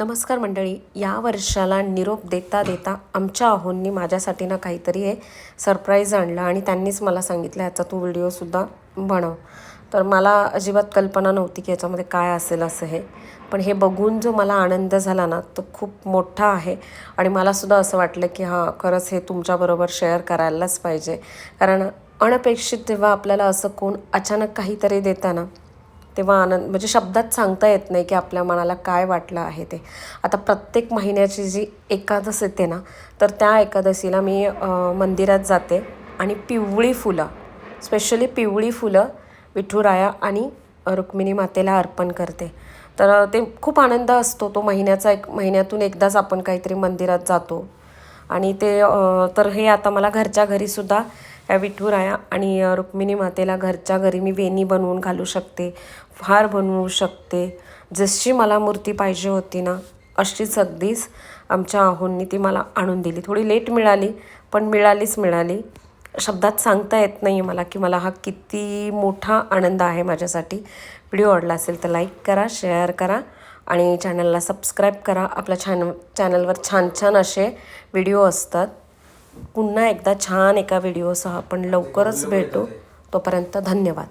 नमस्कार मंडळी. या वर्षाला निरोप देता देता आमच्या अहोंनी माझ्यासाठी ना काहीतरी हे सरप्राईज आणलं आणि त्यांनीच मला सांगितलं ह्याचा तू व्हिडिओसुद्धा बनव. तर मला अजिबात कल्पना नव्हती की याच्यामध्ये काय असेल असं हे. पण हे बघून जो मला आनंद झाला ना तो खूप मोठा आहे आणि मलासुद्धा असं वाटलं की हां, खरंच हे तुमच्याबरोबर शेअर करायलाच पाहिजे. कारण अनपेक्षित जेव्हा आपल्याला असं कोण अचानक काहीतरी देतं ना तेव्हा आनंद म्हणजे शब्दात सांगता येत नाही की आपल्या मनाला काय वाटलं आहे ते. आता प्रत्येक महिन्याची जी एकादस येते ना, तर त्या एकादशीला मी मंदिरात जाते आणि पिवळी फुलं, स्पेशली पिवळी फुलं विठुराया आणि रुक्मिणी मातेला अर्पण करते. तर ते खूप आनंद असतो. तो महिन्यातून एकदाच आपण काहीतरी मंदिरात जातो आणि ते तर हे आता मला घरच्या घरीसुद्धा या विठुराया आणि रुक्मिणी मातेला घरच्या घरी मी वेणी बनवून घालू शकते, हार बनवू शकते. जशी मला मूर्ती पाहिजे होती ना अशीच अगदीच आमच्या अहोंनी ती मला आणून दिली. थोडी लेट मिळाली पण मिळाली. शब्दात सांगता येत नाही मला की मला हा किती मोठा आनंद आहे माझ्यासाठी. व्हिडिओ आवडला असेल तर लाईक करा, शेअर करा आणि चॅनलला सबस्क्राईब करा. आपल्या चॅनलवर छान छान असे व्हिडिओ असतात. पुन्हा एकदा छान एका व्हिडिओसह आपण लवकरच भेटू. तोपर्यंत धन्यवाद.